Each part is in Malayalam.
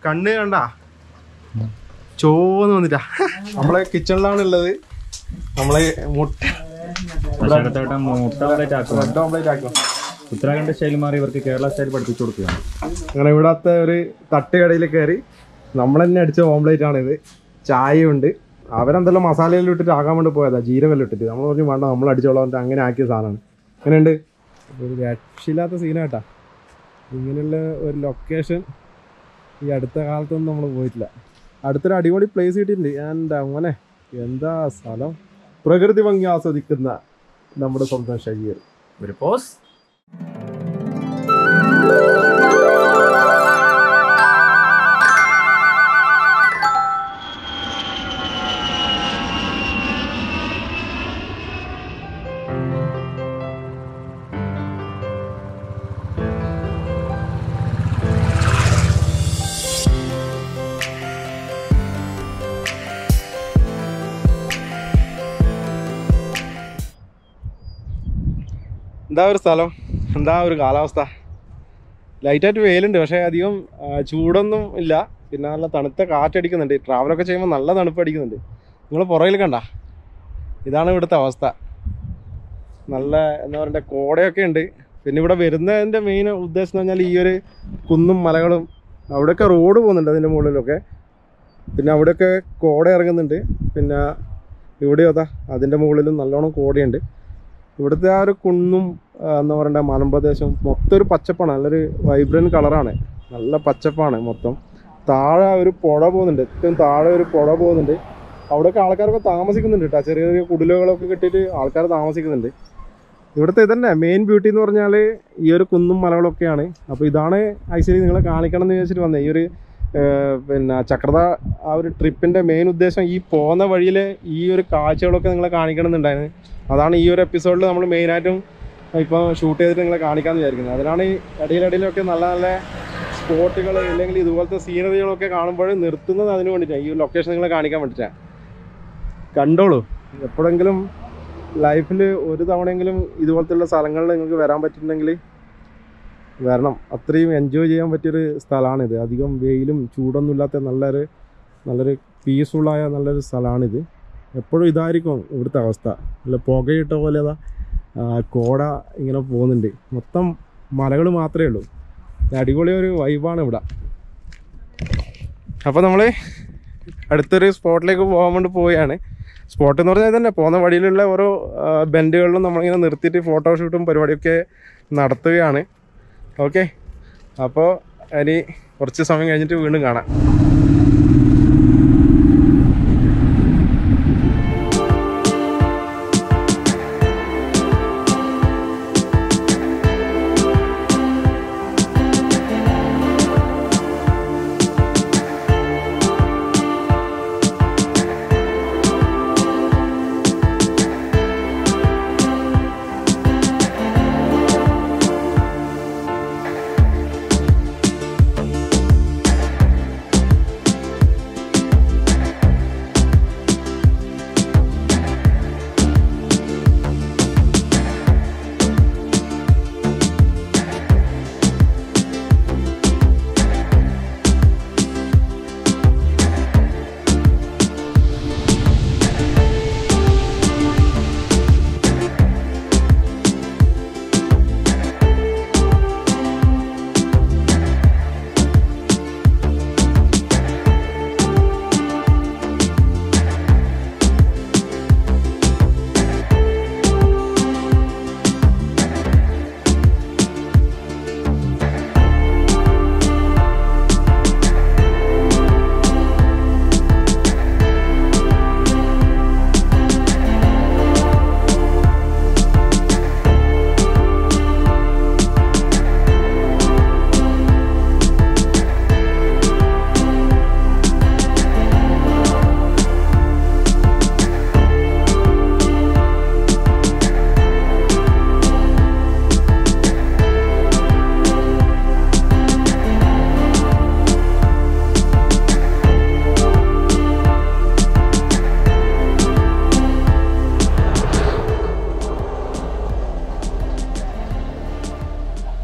കണ്ണ് കണ്ട ചോന്ന് വന്നിട്ടാ. നമ്മളെ കിച്ചണിലാണ് ഉള്ളത്. നമ്മളെ ഉത്തരാഖണ്ഡ് സ്റ്റൈൽ മാറി ഇവർക്ക് കേരള സ്റ്റൈൽ പഠിപ്പിച്ചു കൊടുക്കുകയാണ്. അങ്ങനെ ഇവിടത്തെ ഒരു തട്ടുകടയിൽ കയറി നമ്മൾ തന്നെ അടിച്ച ഓംലേറ്റ് ആണിത്. ചായയുണ്ട്. അവരെന്തെല്ലാം മസാലയെല്ലാം ഇട്ടിട്ട് ആകാൻ വേണ്ടി പോയതാ, ജീരകെല്ലാം ഇട്ടിട്ട്. നമ്മൾ പറഞ്ഞു വേണ്ട നമ്മൾ അടിച്ചോളാം, അങ്ങനെ ആക്കിയ സാധനമാണ്. അങ്ങനെയുണ്ട്. ഒരു രക്ഷയില്ലാത്ത സീനാട്ടാ. ഇങ്ങനെയുള്ള ഒരു ലൊക്കേഷൻ ഈ അടുത്ത കാലത്തൊന്നും നമ്മൾ പോയിട്ടില്ല. അടുത്തൊരു അടിപൊളി പ്ലേസ് കിട്ടിയിട്ടുണ്ട്. എൻ്റെ അങ്ങനെ എന്താ സ്ഥലം, പ്രകൃതി ഭംഗി ആസ്വദിക്കുന്ന നമ്മുടെ സ്വന്തം ഷഹീർ. ഒരു പോസ്. എന്താ ഒരു സ്ഥലം, എന്താ ഒരു കാലാവസ്ഥ. ലൈറ്റായിട്ട് വെയിലുണ്ട്, പക്ഷേ അധികം ചൂടൊന്നും ഇല്ല. പിന്നെ നല്ല തണുത്ത കാറ്റടിക്കുന്നുണ്ട്. ട്രാവലൊക്കെ ചെയ്യുമ്പോൾ നല്ല തണുപ്പ് അടിക്കുന്നുണ്ട്. നിങ്ങൾ പുറകിൽ കണ്ട, ഇതാണ് ഇവിടുത്തെ അവസ്ഥ. നല്ല എന്താ പറയണ്ടേ, കോടയൊക്കെ ഉണ്ട്. പിന്നെ ഇവിടെ വരുന്നതിൻ്റെ മെയിൻ ഉദ്ദേശം എന്ന് പറഞ്ഞാൽ ഈ ഒരു കുന്നും മലകളും, അവിടെയൊക്കെ റോഡ് പോകുന്നുണ്ട് അതിൻ്റെ മുകളിലൊക്കെ. പിന്നെ അവിടെയൊക്കെ കോട ഇറങ്ങുന്നുണ്ട്. പിന്നെ ഇവിടെ അതാ അതിൻ്റെ മുകളിലും നല്ലോണം കോടയുണ്ട്. ഇവിടുത്തെ ആ ഒരു കുന്നും എന്താ പറയണ്ടേ മലമ്പ്രദേശം മൊത്തം ഒരു പച്ചപ്പാണ്. നല്ലൊരു വൈബ്രൻറ്റ് കളറാണ്, നല്ല പച്ചപ്പാണ് മൊത്തം. താഴെ ഒരു പുഴ പോകുന്നുണ്ട്, ഏറ്റവും താഴെ ഒരു പുഴ പോകുന്നുണ്ട്. അവിടെയൊക്കെ ആൾക്കാരൊക്കെ താമസിക്കുന്നുണ്ട് കേട്ടോ. ചെറിയ ചെറിയ കുടിലുകളൊക്കെ കിട്ടിയിട്ട് ആൾക്കാർ താമസിക്കുന്നുണ്ട്. ഇവിടുത്തെ ഇതന്നെ മെയിൻ ബ്യൂട്ടി എന്ന് പറഞ്ഞാൽ ഈ ഒരു കുന്നും മലകളൊക്കെയാണ്. അപ്പോൾ ഇതാണ് ആക്ച്വലി നിങ്ങളെ കാണിക്കണം എന്ന് വിചാരിച്ചിട്ട് വന്നത്. ഈ ഒരു പിന്നെ ചക്രത ആ ഒരു ട്രിപ്പിൻ്റെ മെയിൻ ഉദ്ദേശം ഈ പോകുന്ന വഴിയിൽ ഈ ഒരു കാഴ്ചകളൊക്കെ നിങ്ങളെ കാണിക്കണം എന്നുണ്ടായിരുന്നു. അതാണ് ഈ ഒരു എപ്പിസോഡിൽ നമ്മൾ മെയിനായിട്ടും ഇപ്പോൾ ഷൂട്ട് ചെയ്തിട്ട് നിങ്ങളെ കാണിക്കാമെന്ന് വിചാരിക്കുന്നത്. അതിനാണ് ഈ ഇടയിലിടയിലൊക്കെ നല്ല നല്ല സ്പോട്ടുകൾ ഇല്ലെങ്കിൽ ഇതുപോലത്തെ സീനറികളൊക്കെ കാണുമ്പോൾ നിർത്തുന്നത് അതിന് വേണ്ടിയിട്ടാണ്, ഈ ലൊക്കേഷൻ നിങ്ങളെ കാണിക്കാൻ വേണ്ടിയിട്ടാണ്. കണ്ടോളൂ. എപ്പോഴെങ്കിലും ലൈഫിൽ ഒരു തവണയെങ്കിലും ഇതുപോലത്തെയുള്ള സ്ഥലങ്ങളിൽ നിങ്ങൾക്ക് വരാൻ പറ്റുന്നുണ്ടെങ്കിൽ വരണം. അത്രയും എൻജോയ് ചെയ്യാൻ പറ്റിയൊരു സ്ഥലമാണിത്. അധികം വെയിലും ചൂടൊന്നും ഇല്ലാത്ത നല്ലൊരു പീസ്ഫുള്ളായ നല്ലൊരു സ്ഥലമാണിത്. എപ്പോഴും ഇതായിരിക്കും ഇവിടുത്തെ അവസ്ഥ. നല്ല പുകയിട്ട പോലെ കോട ഇങ്ങനെ പോകുന്നുണ്ട്. മൊത്തം മലകൾ മാത്രമേ ഉള്ളൂ. അടിപൊളി ഒരു വൈബാണ് ഇവിടെ. അപ്പോൾ നമ്മൾ അടുത്തൊരു സ്പോട്ടിലേക്ക് പോകാൻ വേണ്ടി പോവുകയാണ്. സ്പോട്ട് എന്ന് പറഞ്ഞാൽ തന്നെ പോകുന്ന വഴിയിലുള്ള ഓരോ ബെൻഡുകളിലും നമ്മളിങ്ങനെ നിർത്തിയിട്ട് ഫോട്ടോഷൂട്ടും പരിപാടിയൊക്കെ നടത്തുകയാണ്. ഓക്കെ, അപ്പോൾ ഇനി കുറച്ച് സമയം കഴിഞ്ഞിട്ട് വീണ്ടും കാണാം.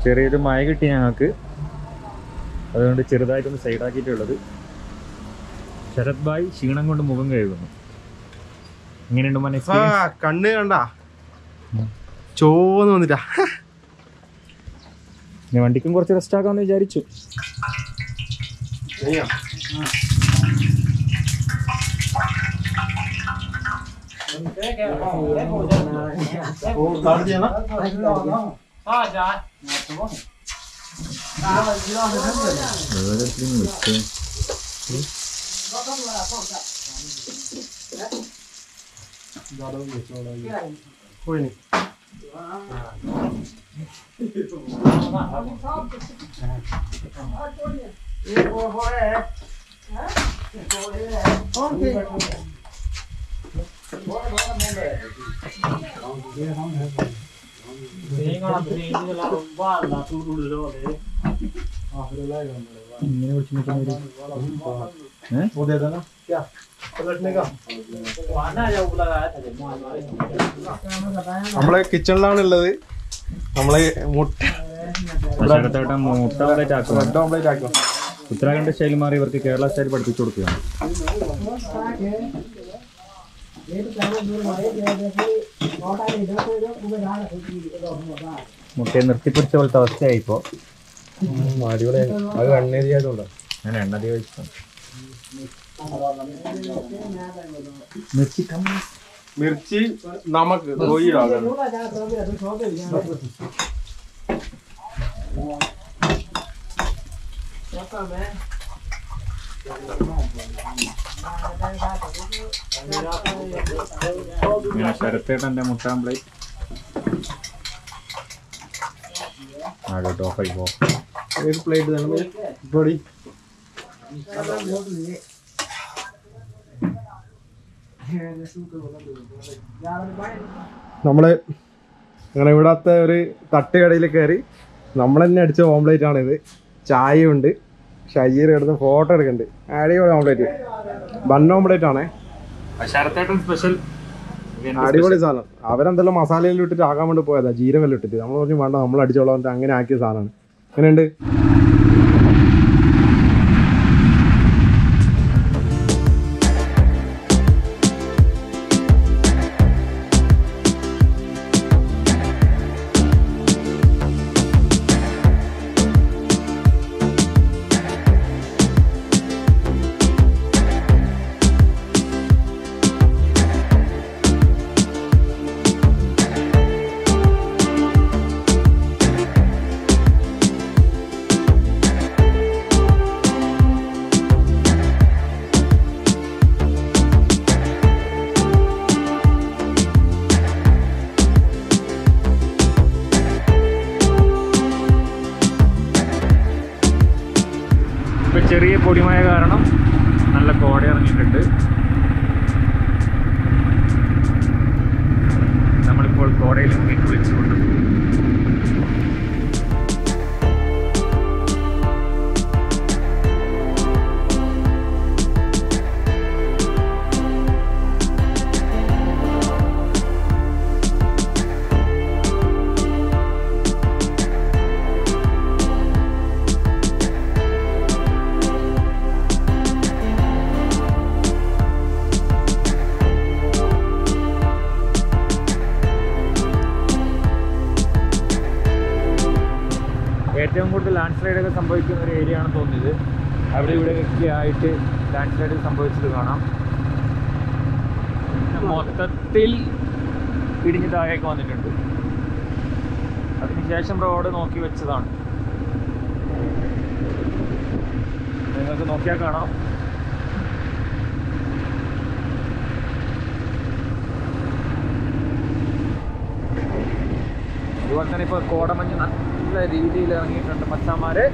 ചെറിയൊരു മഴ കിട്ടി ഞങ്ങൾക്ക്. അതുകൊണ്ട് ചെറുതായിട്ടൊന്ന് സൈഡാക്കിയിട്ടുള്ളത്. ശരത് ഭായ് ക്ഷീണം കൊണ്ട് മുഖം കഴുകുന്നു. എങ്ങനെയുണ്ട് മോനെ experience? കണ്ണ് കണ്ട ചോന്ന് വന്നിട്ടാ. ഞാൻ വണ്ടിക്കും കുറച്ച് റെസ്റ്റ് ആക്കാമെന്ന് വിചാരിച്ചു. നമ്മളെ കിച്ചണിലാണ് ഉള്ളത്. നമ്മളെ മുട്ട ഓംലേറ്റ് ആക്കും. ഉത്തരാഖണ്ഡ് സ്റ്റൈൽ മാറി ഇവർക്ക് കേരള സ്റ്റൈൽ പഠിപ്പിച്ചു കൊടുക്കുകയാണ്. മുട്ടയെ നിർത്തിപ്പിടിച്ച പോലത്തെ അവസ്ഥയായിപ്പോ. അടിപൊളിയായി. അത് എണ്ണ ഞാൻ എണ്ണ അധികം മിർച്ചി നമുക്ക് കൊയ്യാകാം. ശരത്തേട്ടൻ്റെ മുട്ട ആംപ്ലേറ്റ് ടോപ്പായി പോ. ഒരു പ്ലേറ്റ് പൊടി. നമ്മള് അങ്ങനെ ഇവിടത്തെ ഒരു തട്ടുകടയിൽ കയറി നമ്മൾ തന്നെ അടിച്ച ഓംലേറ്റ് ആണിത്. ചായയുണ്ട്. ഷജീർ എടുത്ത് ഫോട്ടോ എടുക്കുന്നുണ്ട്. അടിപൊളി ഓംലേറ്റ്, ബൺ ഓംലേറ്റ് ആണേ. ശരത്തേട്ടൻ സ്പെഷ്യൽ അടിപൊളി സാധനം. അവരെന്തെല്ലാം മസാലയിൽ ഇട്ടിട്ട് ആക്കാൻ വേണ്ടി പോയതാ, ജീരകെല്ലാം ഇട്ടിട്ട്. നമ്മൾ പറഞ്ഞു വേണ്ട, നമ്മൾ അടിച്ചോളാം, അങ്ങനെ ആക്കിയ സാധനമാണ്. എങ്ങനെയുണ്ട്? ചെറിയ പൊടിമഴ കാരണം നല്ല കോട ഇറങ്ങിയിട്ടുണ്ട്. നമ്മളിപ്പോൾ കോടയിൽ മുങ്ങി കുളിച്ചുകൊണ്ട് പോകും. ഏറ്റവും കൂടുതൽ ലാൻഡ് സ്ലൈഡൊക്കെ സംഭവിക്കുന്ന ഒരു ഏരിയ ആണെന്ന് തോന്നിയത്. അവിടെ ഇവിടെയൊക്കെ ആയിട്ട് ലാൻഡ് സ്ലൈഡ് സംഭവിച്ചത് കാണാം. മൊത്തത്തിൽ ഇടിഞ്ഞ് താഴേക്ക് വന്നിട്ടുണ്ട്. അതിനുശേഷം റോഡ് നോക്കി വെച്ചതാണ്. നിങ്ങൾക്ക് നോക്കിയാൽ കാണാം. അതുപോലെ തന്നെ ഇപ്പോൾ കോടമഞ്ഞ് നല്ല രീതിയിൽ ഇറങ്ങിയിട്ടുണ്ട് മച്ചാന്മാര്.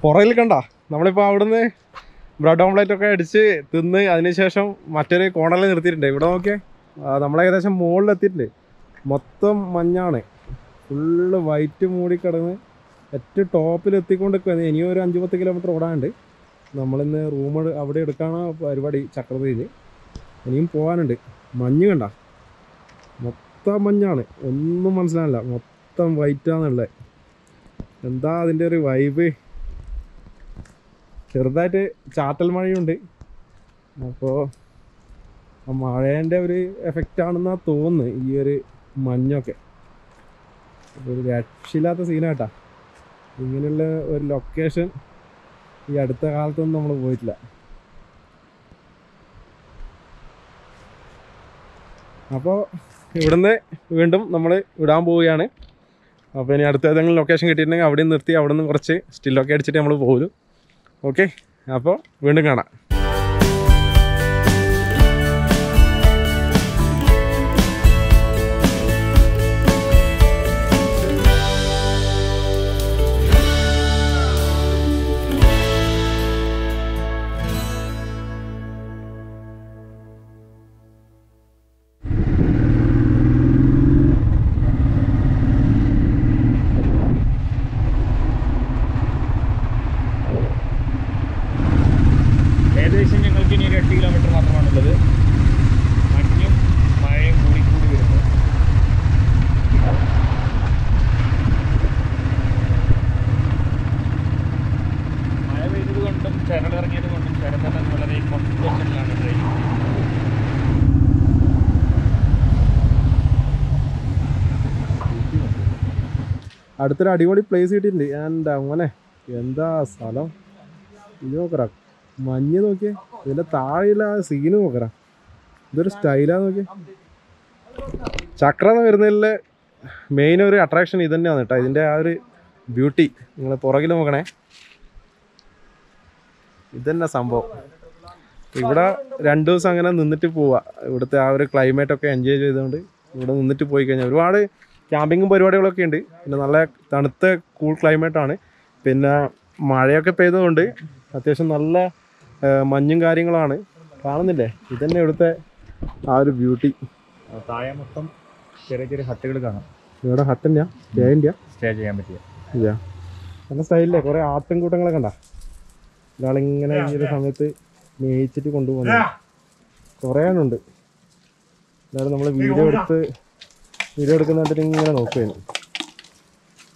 പുറയിൽ കണ്ട നമ്മളിപ്പോൾ അവിടുന്ന് ബ്രെഡ് ഓംലെറ്റ് ഒക്കെ അടിച്ച് തിന്ന് അതിനുശേഷം മറ്റൊരു കോണറിൽ നിർത്തിയിട്ടുണ്ട്. ഇവിടെ നോക്കിയേ, നമ്മളേകദേശം മുകളിലെത്തിയിട്ടുണ്ട്. മൊത്തം മഞ്ഞാണ്, ഫുള്ള് വൈറ്റ് മൂടിക്കിടന്ന് ഏറ്റവും ടോപ്പിൽ എത്തിക്കൊണ്ടിരിക്കുകയാണ്. ഇനിയും ഒരു 5-10 കിലോമീറ്റർ ഓടാനുണ്ട്. നമ്മളിന്ന് റൂം അവിടെ എടുക്കാനാണ് പരിപാടി ചക്രതയിൽ. ഇനിയും പോകാനുണ്ട്. മഞ്ഞ് കണ്ട, മൊത്തം മഞ്ഞാണ്, ഒന്നും മനസ്സിലാവില്ല, മൊത്തം വൈറ്റാന്നുള്ളത്. എന്താ അതിൻ്റെ ഒരു വൈബ്. ചെറുതായിട്ട് ചാറ്റൽ മഴയുണ്ട്. അപ്പോൾ ആ മഴേൻ്റെ ഒരു എഫക്റ്റാണെന്നാണ് തോന്നുന്നത് ഈ ഒരു മഞ്ഞൊക്കെ. ഒരു രക്ഷയില്ലാത്ത സീനാട്ടാ. ഇങ്ങനെയുള്ള ഒരു ലൊക്കേഷൻ ഈ അടുത്ത കാലത്തൊന്നും നമ്മൾ പോയിട്ടില്ല. അപ്പോൾ ഇവിടുന്ന് വീണ്ടും നമ്മൾ വിടാൻ പോവുകയാണ്. അപ്പോൾ ഇനി അടുത്ത ഏതെങ്കിലും ലൊക്കേഷൻ കിട്ടിയിട്ടുണ്ടെങ്കിൽ അവിടെ നിർത്തി അവിടെ നിന്ന് കുറച്ച് സ്റ്റില്ലൊക്കെ അടിച്ചിട്ട് നമ്മൾ പോകും. ഓക്കെ, അപ്പോൾ വീണ്ടും കാണാം. ഏകദേശം ഞങ്ങൾക്ക് ഇനി ഒരു 8 കിലോമീറ്റർ മാത്രമാണുള്ളത്. മഞ്ഞും മഴയും കൂടി വരുന്നു. മഴ പെയ്തത് കൊണ്ടും ചരടിറങ്ങിയത് കൊണ്ടും ചരടൻ വളരെ കോൺസെൻട്രേഷനിലാണ് ട്രെയിൻ. അടുത്തൊരു അടിപൊളി പ്ലേസ് കിട്ടിയിട്ടുണ്ട്. എൻ്റെ അങ്ങനെ എന്താ സ്ഥലം ഇത് നോക്കറാ, മഞ്ഞ് നോക്കിയേ, ഇതിൻ്റെ താഴെയുള്ള ആ സീന് നോക്കറാ, ഇതൊരു സ്റ്റൈലാന്ന് നോക്കിയേ. ചക്ര എന്ന് വരുന്നതിൽ മെയിൻ ഒരു അട്രാക്ഷൻ ഇത് തന്നെയാണ് കേട്ടോ, ഇതിൻ്റെ ആ ഒരു ബ്യൂട്ടി. നിങ്ങൾ പുറകിൽ നോക്കണേ, ഇതന്നെ സംഭവം. ഇവിടെ 2 ദിവസം അങ്ങനെ നിന്നിട്ട് പോവുക. ഇവിടുത്തെ ആ ഒരു ക്ലൈമറ്റൊക്കെ എൻജോയ് ചെയ്തുകൊണ്ട് ഇവിടെ നിന്നിട്ട് പോയി കഴിഞ്ഞാൽ ഒരുപാട് ക്യാമ്പിങ്ങും പരിപാടികളൊക്കെ ഉണ്ട്. പിന്നെ നല്ല തണുത്ത കൂൾ ക്ലൈമറ്റാണ്. പിന്നെ മഴയൊക്കെ പെയ്തതുകൊണ്ട് അത്യാവശ്യം നല്ല മഞ്ഞും കാര്യങ്ങളാണ്. കാണുന്നില്ലേ, ഇതന്നെ ഇവിടുത്തെ ആ ഒരു ബ്യൂട്ടി. താഴെ മൊത്തം ചെറിയ ചെറിയ ഹട്ടുകൾ കാണാം. ഇവിടെ ഹട്ടിൻ്റെയാ സ്റ്റേ ചെയ്യാൻ പറ്റിയ ഇല്ല, നല്ല സ്റ്റൈലില്ലേ. കുറേ ആട്ടും കൂട്ടങ്ങളൊക്കെ ഉണ്ടാ, ഒരാളിങ്ങനെ ഈ ഒരു സമയത്ത് മേയിച്ചിട്ട് കൊണ്ടുപോകുന്നത് കുറേ എണ്ണുണ്ട്. അതായത് നമ്മൾ വീഡിയോ എടുക്കുന്ന കണ്ടിട്ട് ഇങ്ങനെ നോക്കുകയാണ്.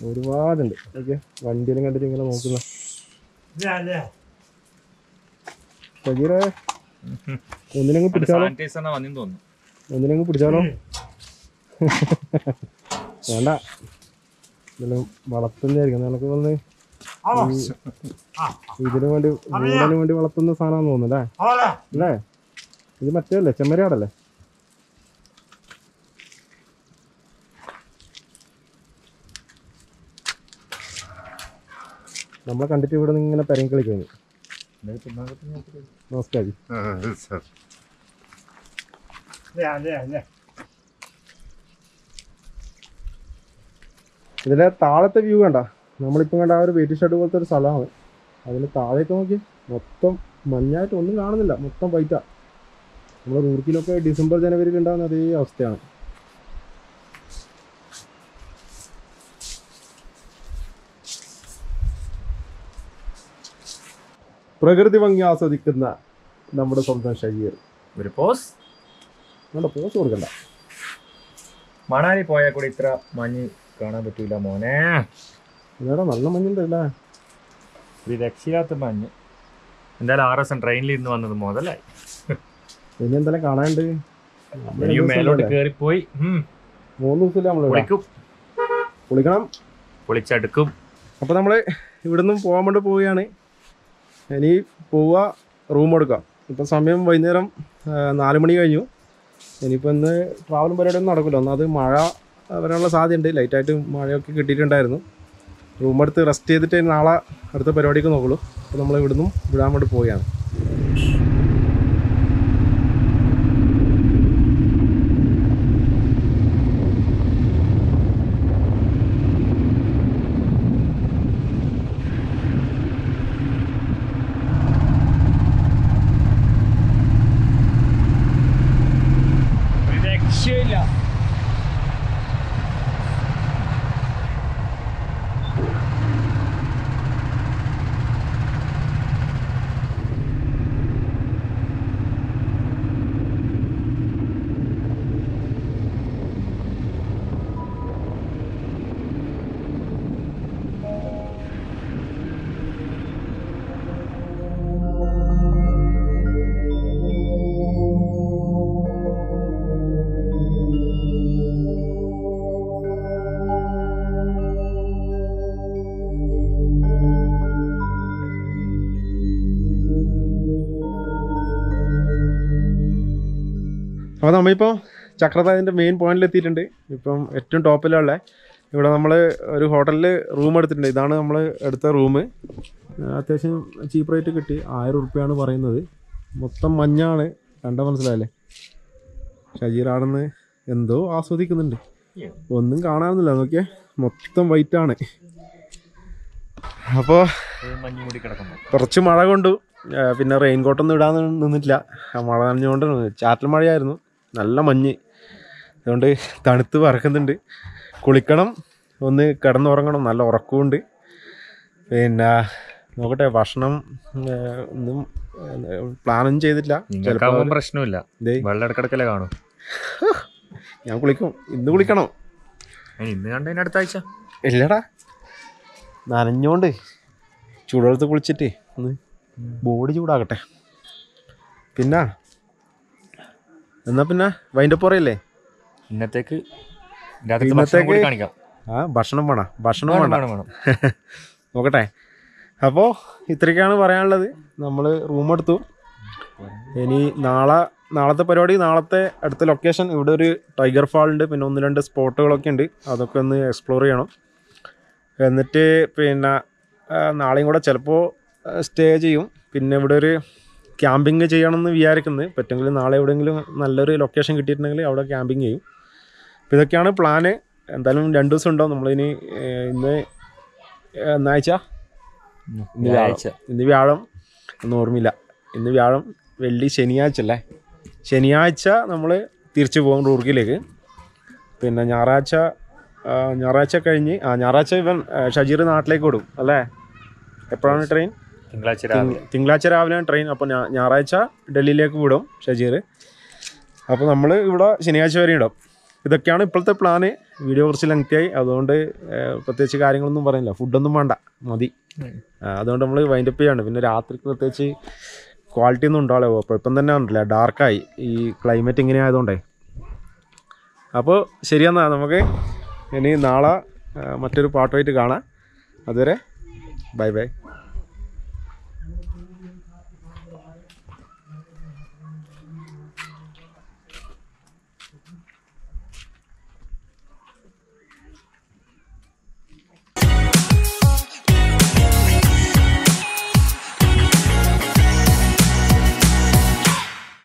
ഒരുപാടുണ്ട്. ഓക്കെ, വണ്ടിയിലും കണ്ടിട്ട് ഇങ്ങനെ നോക്കുന്ന ഒന്നിനങ്ങ് പിടിച്ചാലോ, ഒന്നിനങ്ങ് പിടിച്ചാലോ. വേണ്ട, ഇതെല്ലാം വളർത്തുന്നതായിരിക്കും. നമുക്ക് വന്ന് ഇതിനു വേണ്ടി മൂടന് വേണ്ടി വളർത്തുന്ന സാധനമാണെന്ന് തോന്നുന്നല്ലേ അല്ലേ? ഇത് മറ്റേ ചെമ്മരിയാടല്ലേ? നമ്മളെ കണ്ടിട്ട് ഇവിടെ നിന്ന് ഇങ്ങനെ പെരങ്ങി കളിക്കുന്നു. നമസ്കാരം. ഇതിലെ താഴത്തെ വ്യൂ കണ്ട, നമ്മളിപ്പം കണ്ട ആ ഒരു വെയിറ്റ് ഷെഡ് പോലത്തെ ഒരു സ്ഥലമാണ്. അതിന് താഴേക്ക് നോക്കി മൊത്തം മഞ്ഞായിട്ട് ഒന്നും കാണുന്നില്ല, മൊത്തം വൈറ്റാ. നമ്മുടെ റൂർക്കിലൊക്കെ ഡിസംബർ ജനുവരിയിൽ ഉണ്ടാകുന്ന അതേ അവസ്ഥയാണ്. പ്രകൃതി ഭംഗി ആസ്വദിക്കുന്ന നമ്മുടെ സ്വന്തം ഷഹീർ ഒരു പോസ് കൊടുക്കണ്ട. മണാലി പോയാൽ കൂടി ഇത്ര മഞ്ഞ് കാണാൻ പറ്റൂല മോനെ. ഇതേടാ നല്ല മഞ്ഞുണ്ടല്ലേ, ഒരു രക്ഷയില്ലാത്ത മഞ്ഞ്. എന്തായാലും 6 ദിവസം ട്രെയിനിൽ ഇരുന്ന് വന്നത് മുതലായി. ഇനി എന്തെല്ലാം കാണാനുണ്ട്? മേലോട്ട് കയറിപ്പോയി 3 ദിവസമില്ല നമ്മൾ കുളിക്കണം, കുളിച്ചടുക്കും. അപ്പോൾ നമ്മൾ ഇവിടുന്ന് പോകാൻ വേണ്ടി പോവുകയാണ്. ഇനി പോവുക, റൂം എടുക്കാം. ഇപ്പം സമയം വൈകുന്നേരം 4 മണി കഴിഞ്ഞു. ഇനിയിപ്പോൾ ഇന്ന് ട്രാവലും പരിപാടിയൊന്നും നടക്കില്ല. ഒന്നത് മഴ വരാനുള്ള സാധ്യതയുണ്ട്. ലൈറ്റായിട്ട് മഴയൊക്കെ കിട്ടിയിട്ടുണ്ടായിരുന്നു. റൂം എടുത്ത് റെസ്റ്റ് ചെയ്തിട്ട് നാളെ അടുത്ത പരിപാടിക്ക് നോക്കുള്ളൂ. അപ്പോൾ നമ്മൾ ഇവിടുന്ന് വിടാൻ വേണ്ടി പോവുകയാണ്. അപ്പോൾ നമ്മളിപ്പോൾ ചക്രതാതിൻ്റെ മെയിൻ പോയിന്റിൽ എത്തിയിട്ടുണ്ട്. ഇപ്പം ഏറ്റവും ടോപ്പിലുള്ള ഇവിടെ നമ്മൾ ഒരു ഹോട്ടലിൽ റൂം എടുത്തിട്ടുണ്ട്. ഇതാണ് നമ്മൾ എടുത്ത റൂം. അത്യാവശ്യം ചീപ്പ് റേറ്റ് കിട്ടി. 1000 ഉറുപ്പ്യാണ് പറയുന്നത്. മൊത്തം മഞ്ഞാണ്, കണ്ടാൽ മനസ്സിലായല്ലേ. ഷജീറാണെന്ന് എന്തോ ആസ്വദിക്കുന്നുണ്ട്. ഒന്നും കാണാനൊന്നുമില്ല, നോക്കിയേ മൊത്തം വൈറ്റാണ്. അപ്പോൾ കുറച്ച് മഴ കൊണ്ടു, പിന്നെ റെയിൻ കോട്ടൊന്നും ഇടാൻ നിന്നിട്ടില്ല. മഴ നനഞ്ഞുകൊണ്ട് ചാറ്റൽ മഴയായിരുന്നു, നല്ല മഞ്ഞ്. അതുകൊണ്ട് തണുത്ത് വറക്കുന്നുണ്ട്. കുളിക്കണം, ഒന്ന് കിടന്നുറങ്ങണം, നല്ല ഉറക്കമുണ്ട്. പിന്നെ നോക്കട്ടെ, ഭക്ഷണം ഒന്നും പ്ലാനൊന്നും ചെയ്തിട്ടില്ല. ചിലപ്പോൾ പ്രശ്നമില്ല, വെള്ളം ഇടക്കിടക്കല്ലേ കാണും. ഞാൻ കുളിക്കും, ഇന്ന് കുളിക്കണോ? ഇന്ന് കണ്ടതിന് അടുത്ത ആഴ്ച ഇല്ലടാ, നനഞ്ഞോണ്ട് ചൂടുവെള്ളത്ത് കുളിച്ചിട്ട് ഒന്ന് ബോഡി ചൂടാകട്ടെ. പിന്നെ എന്നാ പിന്നെ വൈൻഡപ്പ് പറയല്ലേ? ഇന്നത്തേക്ക് കാണിക്കാം. ഭക്ഷണം വേണം. നോക്കട്ടെ. അപ്പോൾ ഇത്രയൊക്കെയാണ് പറയാനുള്ളത്. നമ്മൾ റൂം എടുത്തു. ഇനി നാളത്തെ പരിപാടി, നാളത്തെ അടുത്ത ലൊക്കേഷൻ ഇവിടെ ഒരു ടൈഗർ ഫാൾ ഉണ്ട്, പിന്നെ 1-2 സ്പോട്ടുകളൊക്കെ ഉണ്ട്. അതൊക്കെ ഒന്ന് എക്സ്പ്ലോർ ചെയ്യണം. എന്നിട്ട് പിന്നെ നാളെയും കൂടെ ചിലപ്പോൾ സ്റ്റേ ചെയ്യും. പിന്നെ ഇവിടെ ഒരു ക്യാമ്പിങ് ചെയ്യണമെന്ന് വിചാരിക്കുന്നത്. പറ്റുമെങ്കിൽ നാളെ എവിടെയെങ്കിലും നല്ലൊരു ലൊക്കേഷൻ കിട്ടിയിട്ടുണ്ടെങ്കിൽ അവിടെ ക്യാമ്പിങ് ചെയ്യും. അപ്പോൾ ഇതൊക്കെയാണ് പ്ലാന്. എന്തായാലും 2 ദിവസം ഉണ്ടാവും. നമ്മളിനി ഇന്ന് എന്നാഴ്ച, ഇന്ന് വ്യാഴം, ഒന്നും ഓർമ്മയില്ല. ഇന്ന് വ്യാഴം, വെള്ളി, ശനിയാഴ്ച അല്ലേ. ശനിയാഴ്ച നമ്മൾ തിരിച്ചു പോകും റൂർക്കിലേക്ക്. പിന്നെ ഞായറാഴ്ച കഴിഞ്ഞ് ഞായറാഴ്ച ഇവൻ ഷജീർ നാട്ടിലേക്ക് വിടും അല്ലേ? എപ്പോഴാണ് ട്രെയിൻ? തിങ്കളാഴ്ച രാവിലെയാണ് ട്രെയിൻ. അപ്പോൾ ഞായറാഴ്ച ഡൽഹിയിലേക്ക് വിടും ഷജീർ. അപ്പോൾ നമ്മൾ ഇവിടെ ശനിയാഴ്ച വരെ ഇടും. ഇതൊക്കെയാണ് ഇപ്പോഴത്തെ പ്ലാന്. വീഡിയോ കുറച്ച് ലെങ്തിയായി, അതുകൊണ്ട് പ്രത്യേകിച്ച് കാര്യങ്ങളൊന്നും പറയുന്നില്ല. ഫുഡൊന്നും വേണ്ട, മതി. അതുകൊണ്ട് നമ്മൾ വൈൻഡപ്പ് ചെയ്യാണ്. പിന്നെ രാത്രിക്ക് പ്രത്യേകിച്ച് ക്വാളിറ്റി ഒന്നും ഉണ്ടാവില്ല. അപ്പോൾ ഇപ്പം തന്നെ ഉണ്ടല്ലേ ഡാർക്കായി, ഈ ക്ലൈമറ്റ് ഇങ്ങനെ ആയതുകൊണ്ടേ. അപ്പോൾ ശരിയെന്നാ, നമുക്ക് ഇനി നാളെ മറ്റൊരു പാട്ടുമായിട്ട് കാണാം. അതുവരെ ബൈ ബൈ.